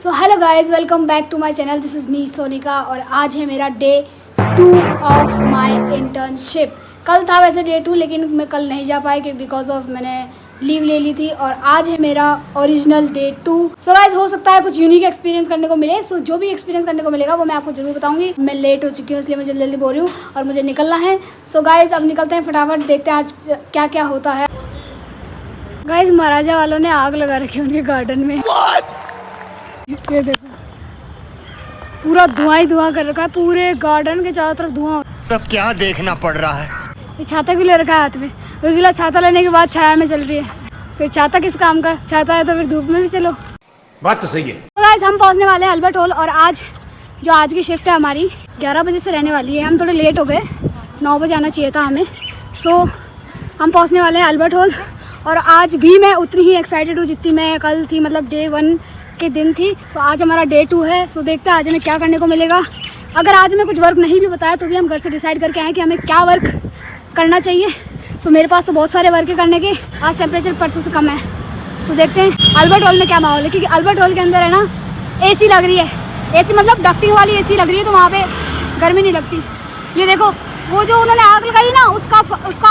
So hello guys, welcome back to my channel. This is me Sonika और आज है मेरा डे 2 ऑफ माई इंटर्नशिप। कल था वैसे डे 2, लेकिन मैं कल नहीं जा पाई क्योंकि बिकॉज ऑफ मैंने लीव ले ली थी और आज है मेरा ओरिजिनल डे 2। सो गाइज, हो सकता है कुछ यूनिक एक्सपीरियंस करने को मिले। सो जो भी एक्सपीरियंस करने को मिलेगा वो मैं आपको जरूर बताऊंगी। मैं लेट हो चुकी हूँ इसलिए मैं जल्दी जल्दी बोल रही हूँ और मुझे निकलना है। सो गाइज, अब निकलते हैं फटाफट, देखते हैं आज क्या क्या होता है। गाइज, महाराजा वालों ने आग लगा रखी है उनके गार्डन में। ये देखो, पूरा धुआं ही धुआं कर रखा है, पूरे गार्डन के चारों तरफ धुआं। सब क्या देखना पड़ रहा है। ये छाता भी ले रखा है हाथ में। रोजिला छाता लेने के बाद छाया में चल रही है। फिर छाता किस काम का? छाता है तो फिर धूप में भी चलो। बात तो सही है। तो गाइस, हम पहुंचने वाले हैं अल्बर्ट हॉल और आज की शिफ्ट है हमारी 11 बजे से रहने वाली है। हम थोड़े लेट हो गए, 9 बजे आना चाहिए था हमें। सो हम पहुँचने वाले हैं अल्बर्ट हॉल और आज भी मैं उतनी ही एक्साइटेड हूँ जितनी मैं कल थी, मतलब डे 1 के दिन थी। तो आज हमारा डे 2 है। सो देखते हैं आज हमें क्या करने को मिलेगा। अगर आज हमें कुछ वर्क नहीं भी बताया तो भी हम घर से डिसाइड करके आए कि हमें क्या वर्क करना चाहिए। सो मेरे पास तो बहुत सारे वर्क है करने के। आज टेम्परेचर परसों से कम है। सो देखते हैं अल्बर्ट हॉल में क्या माहौल है, क्योंकि अल्बर्ट हॉल के अंदर है ना एसी लग रही है। एसी मतलब डक्टिंग वाली एसी लग रही है, तो वहाँ पे गर्मी नहीं लगती। ये देखो, वो जो उन्होंने आग लगाई ना उसका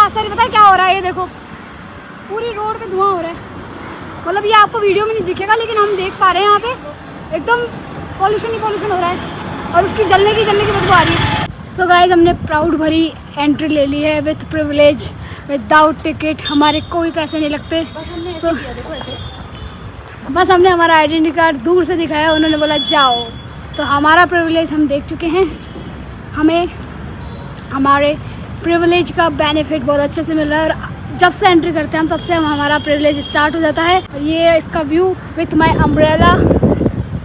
असर पता है क्या हो रहा है। ये देखो, पूरी रोड पे धुआं हो रहा है। मतलब ये आपको वीडियो में नहीं दिखेगा लेकिन हम देख पा रहे हैं यहाँ पे एकदम पॉल्यूशन ही पॉल्यूशन हो रहा है और उसकी जलने की बदबू आ रही है। तो गाइस, हमने प्राउड भरी एंट्री ले ली है विथ प्रिविलेज, विदाउट टिकट। हमारे कोई पैसे नहीं लगते। बस हमने हमारा आइडेंटिटी कार्ड दूर से दिखाया, उन्होंने बोला जाओ। तो हमारा प्रिविलेज हम देख चुके हैं। हमें हमारे प्रिविलेज का बेनिफिट बहुत अच्छे से मिल रहा है और जब से एंट्री करते हैं हम तब से हमारा प्रिविलेज स्टार्ट हो जाता है। और ये इसका view with my umbrella.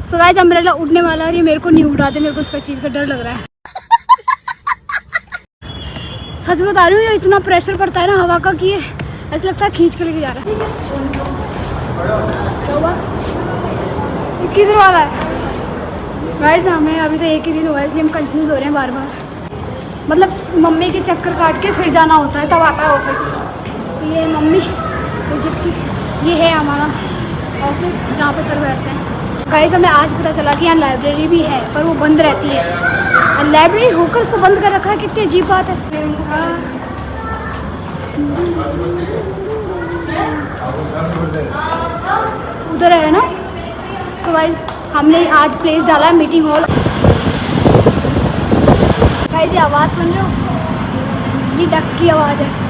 So guys, umbrella उड़ने वाला है और ये मेरे को नहीं उड़ाते, मेरे को इसका चीज़ का डर लग रहा है। सच बता रही हूँ, ये इतना प्रेशर पड़ता है ना हवा का कि ऐसा लगता है खींच के लेके जा रहा है। किधर वाला है? गाइस, हमें अभी तो एक ही दिन हुआ है इसलिए हम कंफ्यूज हो रहे हैं बार बार। मतलब मम्मी के चक्कर काट के फिर जाना होता है, तब आता है ऑफिस। तो ये मम्मी इजिप्ट की, ये है हमारा ऑफिस जहाँ पे सर बैठते हैं। गाइस, हमें आज पता चला कि यहाँ लाइब्रेरी भी है पर वो बंद रहती है। लाइब्रेरी होकर उसको बंद कर रखा है, कितनी अजीब बात है। उधर है ना। तो गाइस, हमने आज प्लेस डाला है मीटिंग हॉल। गाइस, ये आवाज़ सुन रहे हो? ये डक्ट की आवाज़ है।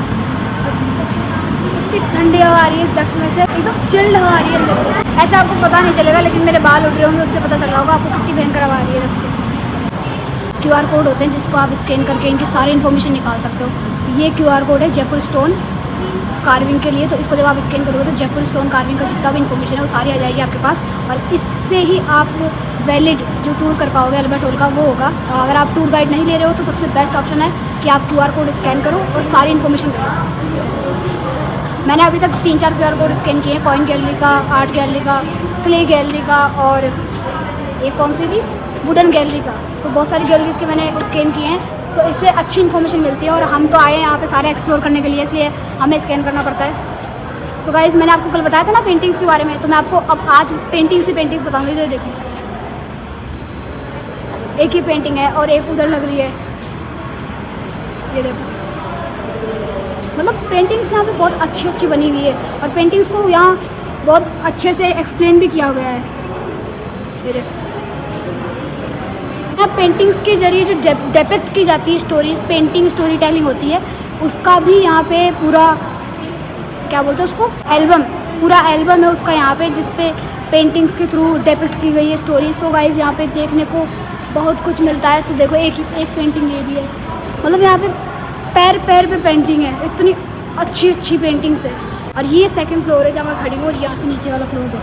इतनी ठंडी हवा आ रही है इस डक्ट में से, एकदम चिल्ड हवा आ रही है अंदर से। ऐसा आपको पता नहीं चलेगा लेकिन मेरे बाल उड़ रहे होंगे, उससे पता चल रहा होगा आपको कितनी भयंकर हवा आ रही है डक्ट से। QR कोड होते हैं जिसको आप स्कैन करके इनकी सारी इन्फॉर्मेशन निकाल सकते हो। ये QR कोड है जयपुर स्टोन कार्विंग के लिए। तो इसको जब आप स्कैन करोगे तो जयपुर स्टोन कार्विंग का जितना भी इन्फॉर्मेशन है वो सारी आ जाएगी आपके पास और इससे ही आप वैलिड जो टूर कर पाओगे अल्बर्ट हॉल का वो होगा। अगर आप टूर गाइड नहीं ले रहे हो तो सबसे बेस्ट ऑप्शन है कि आप QR कोड स्कैन करो और सारी इन्फॉर्मेशन करो। मैंने अभी तक 3-4 QR कोड स्कैन किए हैं, कॉइन गैलरी का, आर्ट गैलरी का, क्ले गैलरी का और एक कौन सी थी, वुडन गैलरी का। तो बहुत सारी गैलरीज के मैंने स्कैन किए हैं। सो इससे अच्छी इन्फॉर्मेशन मिलती है और हम तो आए हैं यहाँ पे सारे एक्सप्लोर करने के लिए, इसलिए हमें स्कैन करना पड़ता है। सो गाइस, मैंने आपको कल बताया था ना पेंटिंग्स के बारे में, तो मैं आपको अब आज पेंटिंग्स बताऊँगी। तो देखो, एक ही पेंटिंग है और एक उधर लग रही है। ये देखो, मतलब पेंटिंग्स यहाँ पे बहुत अच्छी बनी हुई है और पेंटिंग्स को यहाँ बहुत अच्छे से एक्सप्लेन भी किया गया है। ये देखो, यहाँ पेंटिंग्स के जरिए जो डिपिक्ट की जाती है स्टोरीज, पेंटिंग स्टोरी टेलिंग होती है, उसका भी यहाँ पे पूरा क्या बोलते हैं उसको, एल्बम, पूरा एल्बम है उसका यहाँ पे, जिसपे पेंटिंग्स के थ्रू डिपिक्ट की गई है स्टोरी। सो गाइस, यहाँ पे देखने को बहुत कुछ मिलता है। सो देखो, एक पेंटिंग ये भी है। मतलब यहाँ पे पैर पे पेंटिंग है, इतनी अच्छी पेंटिंग्स है। और ये सेकंड फ्लोर है जहाँ मैं खड़ी हूँ और यहाँ से नीचे वाला फ्लोर है।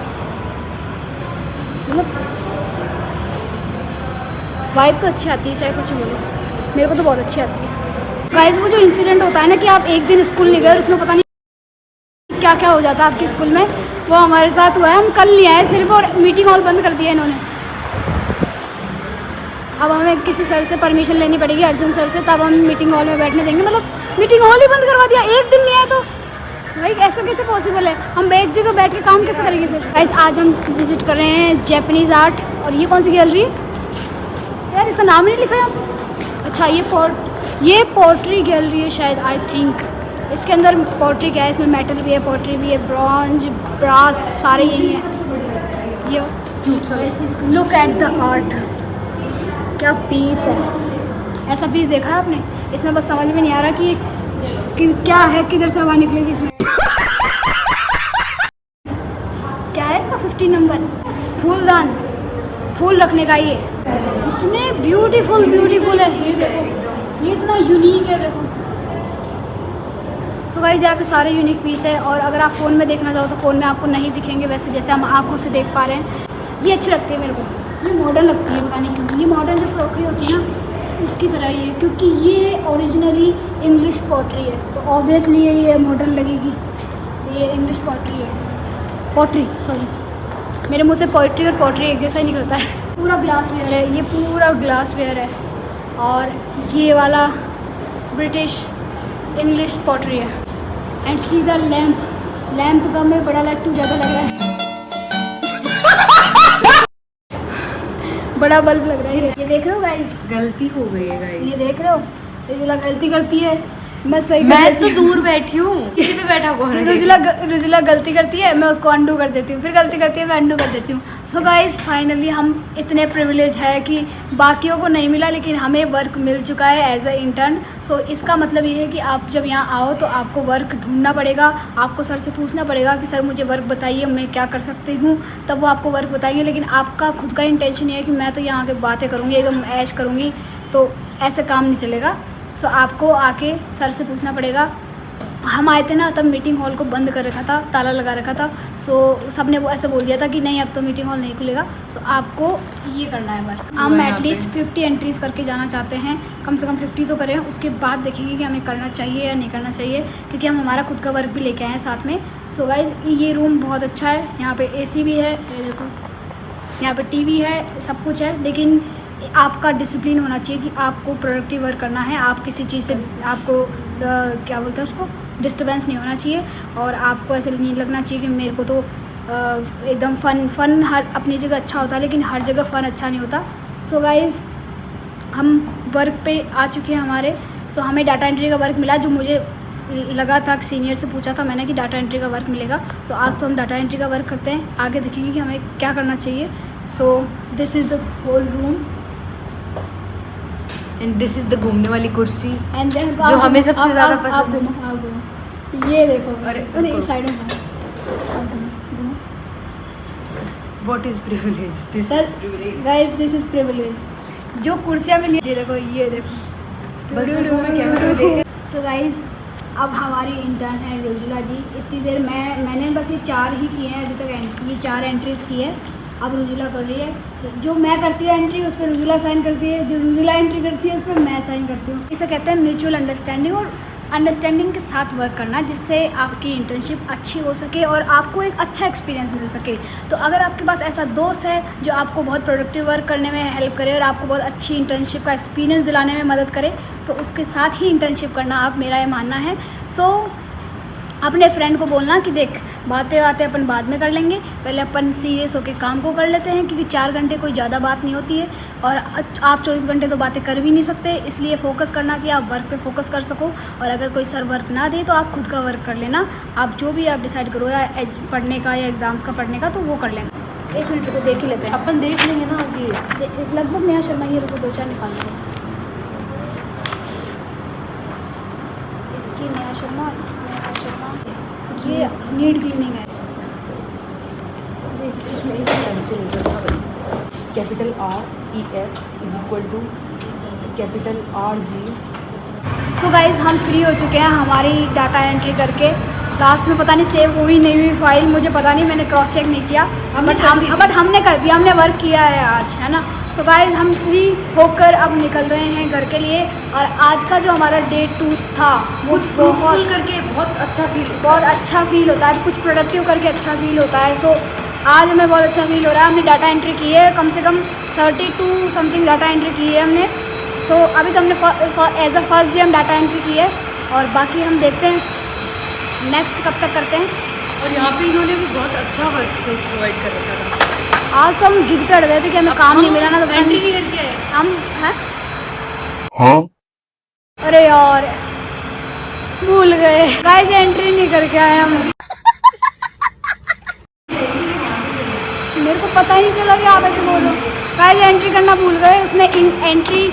मतलब वाइब तो अच्छी आती है, चाहे कुछ बोलो, मेरे को तो बहुत अच्छी आती है। गाइस, वो जो इंसिडेंट होता है ना कि आप एक दिन स्कूल नहीं गए और उसमें पता नहीं क्या क्या हो जाता है आपके स्कूल में, वो हमारे साथ हुआ है। हम कल नहीं आए सिर्फ और मीटिंग हॉल बंद कर दिया इन्होंने। अब हमें किसी सर से परमिशन लेनी पड़ेगी, अर्जुन सर से, तब हम मीटिंग हॉल में बैठने देंगे। मतलब मीटिंग हॉल ही बंद करवा दिया, एक दिन नहीं आए तो भाई ऐसा कैसे पॉसिबल है? हम एक जगह बैठ के काम कैसे करेंगे फिर? गाइस आज हम विजिट कर रहे हैं जैपनीज़ आर्ट। और ये कौन सी गैलरी है यार? इसका नाम ही नहीं लिखा है यहाँ पे। अच्छा ये पोट्री गैलरी है शायद, आई थिंक। इसके अंदर पोट्री क्या है? इसमें मेटल भी है, पोट्री भी है, ब्रॉन्ज, ब्रास, सारे यही है। ये लुक एट द आर्ट, क्या पीस है। ऐसा पीस देखा है आपने? इसमें बस समझ में नहीं आ रहा कि क्या है, किधर से हवा निकलेगी इसमें। क्या है इसका 15 नंबर? फूलदान, फूल रखने का। ये इतने ब्यूटीफुल है। ये देखो, ये इतना यूनिक है, देखो। सो गाइस यहाँ पे सारे यूनिक पीस है। और अगर आप फ़ोन में देखना चाहो तो फ़ोन में आपको नहीं दिखेंगे वैसे, जैसे हम आंखों से देख पा रहे हैं। ये अच्छी लगती है मेरे को, ये मॉडर्न लगती है, पता नहीं क्यों। ये मॉडर्न जो क्रॉकरी होती है ना, इसकी तरह ही है, क्योंकि ये ओरिजिनली इंग्लिश पॉटरी है, तो ऑब्वियसली ये मॉडर्न लगेगी। ये इंग्लिश पॉटरी सॉरी, मेरे मुँह से पोइट्री और पॉटरी एक जैसा ही निकलता है। पूरा ग्लास वेयर है, ये पूरा ग्लास वेयर है। और ये वाला ब्रिटिश इंग्लिश पॉटरी है। एंड सी द लैम्प का में बड़ा लट्टू ज़्यादा लग रहा है। बड़ा बल्ब लग रहा है। ये देख रहे हो गाइस? गलती हो गई है गाइस। ये देख रहे हो? रुजुला गलती करती है, मैं तो दूर बैठी हूँ, किसी पे बैठा हुआ है। रुजुला गलती करती है, मैं उसको अंडू कर देती हूँ, फिर गलती करती है, मैं अंडू कर देती हूँ। सो गाइस फाइनली हम इतने प्रिविलेज है कि बाकियों को नहीं मिला, लेकिन हमें वर्क मिल चुका है एज अ इंटर्न। सो इसका मतलब ये है कि आप जब यहाँ आओ तो आपको वर्क ढूंढना पड़ेगा। आपको सर से पूछना पड़ेगा कि सर मुझे वर्क बताइए, मैं क्या कर सकती हूँ, तब वो आपको वर्क बताएंगे। लेकिन आपका खुद का इंटेंशन ये है कि मैं तो यहाँ आके बातें करूँगी, एकदम ऐश करूँगी, तो ऐसे काम नहीं चलेगा। सो आपको आके सर से पूछना पड़ेगा। हम आए थे ना, तब मीटिंग हॉल को बंद कर रखा था, ताला लगा रखा था। सो सब ने वो ऐसे बोल दिया था कि नहीं अब तो मीटिंग हॉल नहीं खुलेगा। सो आपको ये करना है वर्क। हम एटलीस्ट 50 एंट्रीज़ करके जाना चाहते हैं, कम से कम 50 तो करें, उसके बाद देखेंगे कि हमें करना चाहिए या नहीं करना चाहिए, क्योंकि हम हमारा खुद का वर्क भी लेके आए हैं साथ में। सो गाइज ये रूम बहुत अच्छा है, यहाँ पे AC भी है, ये देखो, यहाँ पे TV है, सब कुछ है। लेकिन आपका डिसिप्लिन होना चाहिए कि आपको प्रोडक्टिव वर्क करना है। आप किसी चीज़ से आपको क्या बोलते हैं उसको, डिस्टर्बेंस नहीं होना चाहिए। और आपको ऐसे नहीं लगना चाहिए कि मेरे को तो एकदम फ़न हर अपनी जगह अच्छा होता है, लेकिन हर जगह फ़न अच्छा नहीं होता। सो गाइज़ हम वर्क पे आ चुके हैं हमारे। सो हमें डाटा एंट्री का वर्क मिला, जो मुझे लगा था, सीनियर से पूछा था मैंने कि डाटा एंट्री का वर्क मिलेगा। सो आज तो हम डाटा एंट्री का वर्क करते हैं, आगे देखेंगे कि हमें क्या करना चाहिए। So this is the whole room and this is the घूमने वाली कुर्सी एंड जो हमें सबसे ज़्यादा पसंद है। ये देखो, अरे इस साइड में what is privilege? This is privilege guys, this is privilege. जो कुर्सियाँ मिली, ये देखो, ये देखो। सो गाइस अब हमारी इंटर्न है रुजुला जी। इतनी देर मैंने बस ये 4 ही किए हैं अभी तक, ये 4 एंट्रीज़ की है। अब रुजुला कर रही है, तो जो मैं करती हूँ एंट्री उस पर रुजुला साइन करती है, जो रुजुला एंट्री करती है उस पर मैं साइन करती हूँ। इसे कहते हैं म्यूचुअल अंडरस्टैंडिंग, और अंडरस्टैंडिंग के साथ वर्क करना, जिससे आपकी इंटर्नशिप अच्छी हो सके और आपको एक अच्छा एक्सपीरियंस मिल सके। तो अगर आपके पास ऐसा दोस्त है जो आपको बहुत प्रोडक्टिव वर्क करने में हेल्प करे और आपको बहुत अच्छी इंटर्नशिप का एक्सपीरियंस दिलाने में मदद करे, तो उसके साथ ही इंटर्नशिप करना आप, मेरा ये मानना है। सो अपने फ्रेंड को बोलना कि देख, बातें अपन बाद में कर लेंगे, पहले अपन सीरियस होकर काम को कर लेते हैं, क्योंकि 4 घंटे कोई ज़्यादा बात नहीं होती है और आप 24 घंटे तो बातें कर भी नहीं सकते। इसलिए फ़ोकस करना कि आप वर्क पे फोकस कर सको, और अगर कोई सर वर्क ना दे तो आप खुद का वर्क कर लेना। आप जो भी आप डिसाइड करो, या पढ़ने का या एग्ज़ाम्स का पढ़ने का, तो वो कर लेना। 1 मिनट को देख ही लेते हैं, अपन देख लेंगे ना आगे। लगभग नया शर्मा ये रुको 2-4 निकाल लेंगे। इसकी नया शर्मा ये नीड क्लीनिंग है। इसमें इस तरह से लिख सकता है, capital REF is equal to capital RG। So guys हम फ्री हो चुके हैं हमारी डाटा एंट्री करके। लास्ट में पता नहीं सेव हुई नहीं हुई फाइल, मुझे पता नहीं, मैंने क्रॉस चेक नहीं किया, बट हमने कर दिया, हमने वर्क किया है आज, है ना। सो गाइज़ हम फ्री होकर अब निकल रहे हैं घर के लिए। और आज का जो हमारा डे 2 था वो बहुत करके बहुत अच्छा फील होता है, कुछ प्रोडक्टिव करके अच्छा फील होता है। सो आज हमें बहुत अच्छा फील हो रहा है। हमने डाटा एंट्री की है, कम से कम 32 समथिंग डाटा एंट्री की है हमने। सो अभी तो हमने एज अ फर्स्ट डे हम डाटा एंट्री की है, और बाकी हम देखते हैं नेक्स्ट कब तक करते हैं। और यहाँ पे इन्होंने भी बहुत अच्छा वर्क स्पेस प्रोवाइड कर रखा था। आज तो हम जिद पे अड़ गए थे कि हमें काम नहीं मिला ना, तो एंट्री नहीं करके आए हम हैं। अरे यार भूल गए गाइस, एंट्री नहीं करके आए हम। मेरे को पता ही नहीं चला कि आप ऐसे बोलो। गाइस एंट्री करना भूल गए, उसमें एंट्री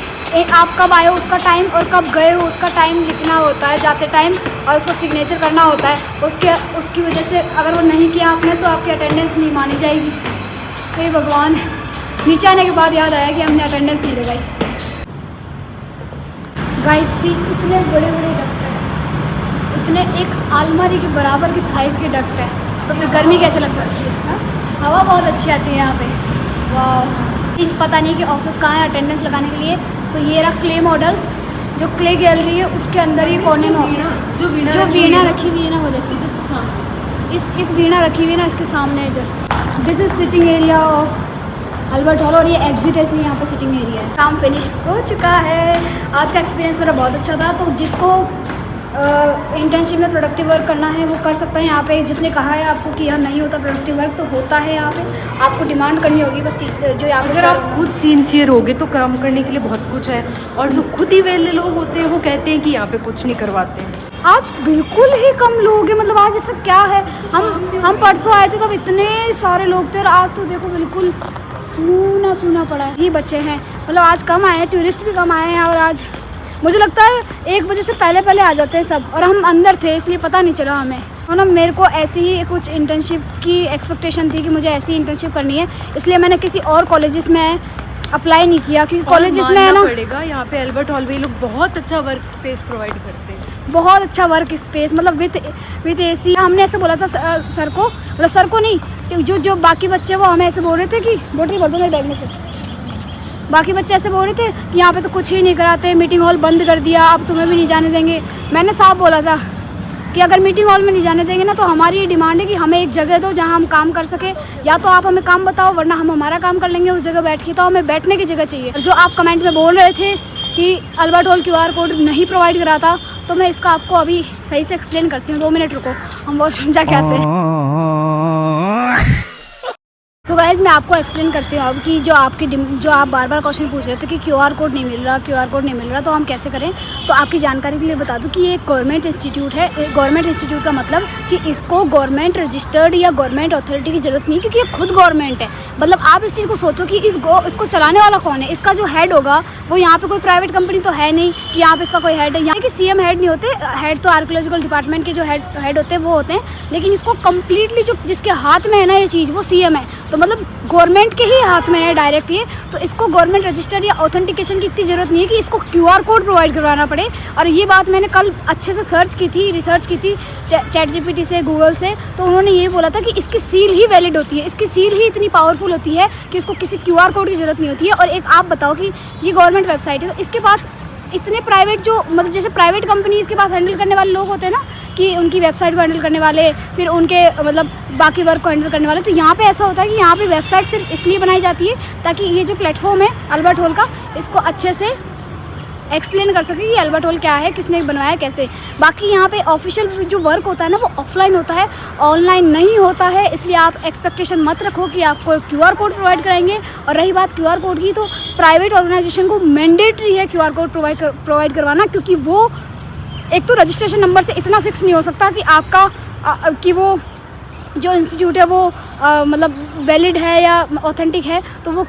आप कब आए हो उसका टाइम और कब गए हो उसका टाइम लिखना होता है जाते टाइम, और उसको सिग्नेचर करना होता है। उसकी वजह से अगर वो नहीं किया आपने तो आपकी अटेंडेंस नहीं मानी जाएगी। हे भगवान, नीचे आने के बाद याद आया कि हमने अटेंडेंस नहीं लगाई। गाइस सी इतने बड़े बड़े डक्ट हैं, इतने एक आलमारी के बराबर की साइज़ के डक्ट है, तो फिर गर्मी कैसे लग सकती है। हा? हवा बहुत अच्छी आती है यहाँ पे। वाह, पता नहीं कि ऑफिस कहाँ है अटेंडेंस लगाने के लिए। सो ये रहा क्ले मॉडल्स, जो क्ले गैलरी है उसके अंदर ही कोने में ऑफिस है। जो वीणा रखी हुई है ना वो देखिए जस्ट सामने, इस वीणा रखी हुई है ना इसके सामने है just. This is sitting area of Albert hall, और ये एग्जिट है इसलिए यहाँ पे सिटिंग एरिया है। काम फिनिश हो चुका है। आज का एक्सपीरियंस मेरा बहुत अच्छा था। तो जिसको इंटर्नशिप में प्रोडक्टिव वर्क करना है वो कर सकता है यहाँ पे। जिसने कहा है आपको कि यहाँ नहीं होता प्रोडक्टिव वर्क, तो होता है यहाँ पे। आपको डिमांड करनी होगी बस जो यहाँ पे। अगर आप खुद सिंसियर होगे तो काम करने के लिए बहुत कुछ है, और जो खुद ही वेले लोग होते हैं वो कहते हैं कि यहाँ पे कुछ नहीं करवाते हैं। आज बिल्कुल ही कम लोग हैं, मतलब आज ऐसा क्या है। हम परसों आए थे तब इतने सारे लोग थे, और आज तो देखो बिल्कुल सूना सूना पड़ा है। ही बच्चे हैं, मतलब आज कम आए हैं, टूरिस्ट भी कम आए हैं। और आज मुझे लगता है 1 बजे से पहले आ जाते हैं सब, और हम अंदर थे इसलिए पता नहीं चला हमें। और ना मेरे को ऐसी ही कुछ इंटर्नशिप की एक्सपेक्टेशन थी कि मुझे ऐसी इंटर्नशिप करनी है, इसलिए मैंने किसी और कॉलेजेस में अप्लाई नहीं किया, क्योंकि कॉलेजेस में है ना पड़ेगा यहाँ पे अल्बर्ट हॉल में लोग बहुत अच्छा वर्क स्पेस प्रोवाइड करते हैं। बहुत अच्छा वर्क स्पेस, मतलब विथ एसी। हमने ऐसे बोला था सर को, मतलब सर को नहीं, जो बाकी बच्चे वो हमें ऐसे बोल रहे थे कि बोतल भर दो मेरे बैग में से। बाकी बच्चे ऐसे बोल रहे थे कि यहाँ पे तो कुछ ही नहीं कराते, मीटिंग हॉल बंद कर दिया, अब तुम्हें भी नहीं जाने देंगे। मैंने साफ बोला था कि अगर मीटिंग हॉल में नहीं जाने देंगे ना, तो हमारी ये डिमांड है कि हमें एक जगह दो जहाँ हम काम कर सके। या तो आप हमें काम बताओ, वरना हम हमारा काम कर लेंगे उस जगह बैठ के। तो हमें बैठने की जगह चाहिए। जो आप कमेंट में बोल रहे थे कि अल्बर्ट हॉल QR कोड नहीं प्रोवाइड करा था, तो मैं इसका आपको अभी सही से एक्सप्लेन करती हूँ। 2 मिनट रुको, हम वॉशरूम जाके आते हैं। सो गाइस मैं आपको एक्सप्लेन करती हूँ अब कि जो आप बार क्वेश्चन पूछ रहे थे कि QR कोड नहीं मिल रहा, तो हम कैसे करें। तो आपकी जानकारी के लिए बता दूँ कि ये एक गवर्नमेंट इंस्टीट्यूट है। गवर्नमेंट इंस्टीट्यूट का मतलब कि इसको गवर्नमेंट रजिस्टर्ड या गवर्नमेंट अथॉरिटी की ज़रूरत नहीं, क्योंकि ये खुद गवर्नमेंट है। मतलब आप इस चीज़ को सोचो कि इसको चलाने वाला कौन है। इसका जो हेड होगा वो यहाँ पे कोई प्राइवेट कंपनी तो है नहीं कि यहाँ पे इसका कोई हेड है। यहाँ कि CM हेड नहीं होते, हेड तो आर्कियोलॉजिकल डिपार्टमेंट के जो हेड होते हैं वो होते हैं, लेकिन इसको कम्प्लीटली जो जिसके हाथ में है ना ये चीज़, वो CM है। तो मतलब गवर्नमेंट के ही हाथ में है डायरेक्ट ये। तो इसको गवर्नमेंट रजिस्टर्ड या ऑथेंटिकेशन की इतनी ज़रूरत नहीं है कि इसको QR कोड प्रोवाइड करवाना पड़े। और ये बात मैंने कल अच्छे से रिसर्च की थी ChatGPT से, गूगल से। तो उन्होंने ये बोला था कि इसकी सील ही वैलिड होती है, इसकी सील ही इतनी पावरफुल होती है कि इसको किसी QR कोड की ज़रूरत नहीं होती है। और एक आप बताओ कि ये गवर्नमेंट वेबसाइट है, तो इसके पास इतने प्राइवेट जो मतलब जैसे प्राइवेट कंपनी इसके पास हैंडल करने वाले लोग होते हैं ना, कि उनकी वेबसाइट को हैंडल करने वाले, फिर उनके मतलब बाकी वर्क को हैंडल करने वाले। तो यहाँ पे ऐसा होता है कि यहाँ पे वेबसाइट सिर्फ इसलिए बनाई जाती है ताकि ये जो प्लेटफॉर्म है अल्बर्ट हॉल का, इसको अच्छे से एक्सप्लेन कर सके कि अल्बर्ट हॉल क्या है, किसने बनाया, कैसे। बाकी यहाँ पे ऑफिशियल जो वर्क होता है ना वो ऑफलाइन होता है, ऑनलाइन नहीं होता है। इसलिए आप एक्सपेक्टेशन मत रखो कि आपको QR कोड प्रोवाइड कराएंगे। और रही बात QR कोड की, तो प्राइवेट ऑर्गेनाइजेशन को मैंडेटरी है QR कोड प्रोवाइड करवाना, क्योंकि वो एक तो रजिस्ट्रेशन नंबर से इतना फिक्स नहीं हो सकता कि आपका कि वो जो इंस्टीट्यूट है वो मतलब वैलिड है या ऑथेंटिक है। तो वो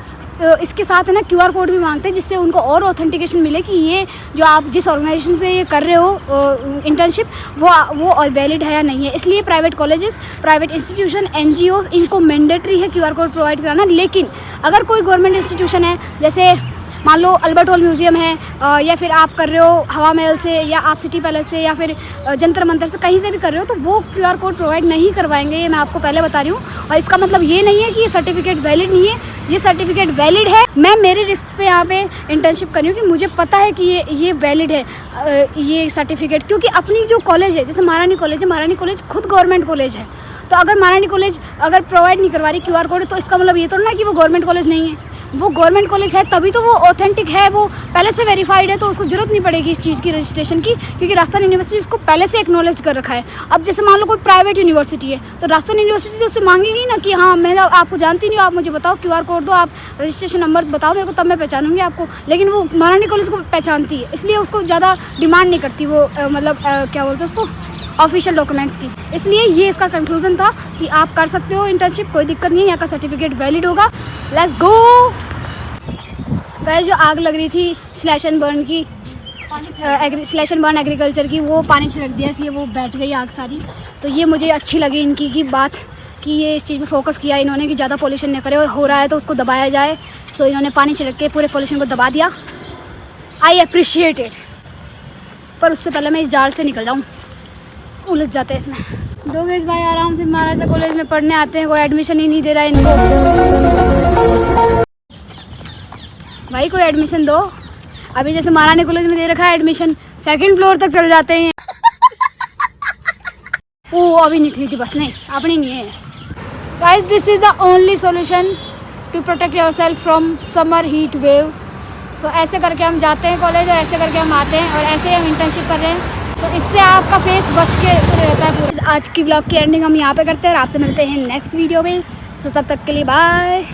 इसके साथ है ना QR कोड भी मांगते हैं, जिससे उनको और ऑथेंटिकेशन मिले कि ये जो आप जिस ऑर्गेनाइजेशन से ये कर रहे हो इंटर्नशिप वो और वैलिड है या नहीं है। इसलिए private colleges, private institution, NGOs, इनको मैंडेटरी है QR कोड प्रोवाइड कराना। लेकिन अगर कोई गवर्नमेंट इंस्टीट्यूशन है, जैसे मान लो अल्बर्ट हॉल म्यूज़ियम है, या फिर आप कर रहे हो हवा महल से, या आप सिटी पैलेस से, या फिर जंतर मंतर से, कहीं से भी कर रहे हो, तो वो QR कोड प्रोवाइड नहीं करवाएंगे। ये मैं आपको पहले बता रही हूँ। और इसका मतलब ये नहीं है कि ये सर्टिफिकेट वैलिड नहीं है, ये सर्टिफिकेट वैलिड है। मैं मेरे रिस्क पे यहाँ पे इंटर्नशिप कर रही हूँ कि मुझे पता है कि ये वैलिड है ये सर्टिफिकेट, क्योंकि अपनी जो कॉलेज है, जैसे महारानी कॉलेज है, महारानी कॉलेज खुद गवर्नमेंट कॉलेज है। तो अगर महारानी कॉलेज अगर प्रोवाइड नहीं करवा रही QR कोड, तो इसका मतलब ये तो ना कि वो गवर्नमेंट कॉलेज नहीं है। वो गवर्नमेंट कॉलेज है तभी तो वो ऑथेंटिक है, वो पहले से वेरीफाइड है, तो उसको जरूरत नहीं पड़ेगी इस चीज़ की रजिस्ट्रेशन की, क्योंकि राजस्थान यूनिवर्सिटी उसको पहले से एक्नॉलेज कर रखा है। अब जैसे मान लो कोई प्राइवेट यूनिवर्सिटी है तो राजस्थान यूनिवर्सिटी तो उससे मांगेगी ना कि हाँ मैं आपको जानती नहीं हूँ, आप मुझे बताओ QR कोड दो, आप रजिस्ट्रेशन नंबर बताओ मेरे को, तब मैं पहचानूंगी आपको। लेकिन वो महारानी कॉलेज को पहचानती है, इसलिए उसको ज़्यादा डिमांड नहीं करती वो मतलब क्या बोलते हैं उसको, ऑफिशियल डॉक्यूमेंट्स की। इसलिए ये इसका कंक्लूजन था कि आप कर सकते हो इंटर्नशिप, कोई दिक्कत नहीं है, यहाँ का सर्टिफिकेट वैलिड होगा। Let's go. वह जो आग लग रही थी स्लैश एंड बर्न की, स्लैश एंड बर्न एग्रीकल्चर की, वो पानी छिड़क दिया इसलिए वो बैठ गई आग सारी। तो ये मुझे अच्छी लगी इनकी की बात कि ये इस चीज़ पे फोकस किया इन्होंने कि ज़्यादा पॉल्यूशन नहीं करे, और हो रहा है तो उसको दबाया जाए। सो इन्होंने पानी छिड़क के पूरे पॉल्यूशन को दबा दिया। I appreciate it. पर उससे पहले मैं इस जाल से निकल जाऊँ, उलझ जाते हैं इसमें। दो गैस भाई आराम से महाराजा कॉलेज में पढ़ने आते हैं, कोई एडमिशन ही नहीं दे रहा है इनको। भाई कोई एडमिशन दो। अभी जैसे महारानी कॉलेज में दे रखा है एडमिशन, 2nd फ्लोर तक चल जाते हैं। ओ अभी निकली थी बस, नहीं अपनी नहीं है। Guys this is the only solution to protect yourself from summer heat wave. तो ऐसे करके हम जाते हैं कॉलेज और ऐसे करके हम आते हैं और ऐसे ही हम इंटर्नशिप कर रहे हैं, तो इससे आपका फेस बच के रहता है पूरे। आज की ब्लॉग की एंडिंग हम यहाँ पे करते हैं और आपसे मिलते हैं नेक्स्ट वीडियो में। सो तब तक के लिए बाय।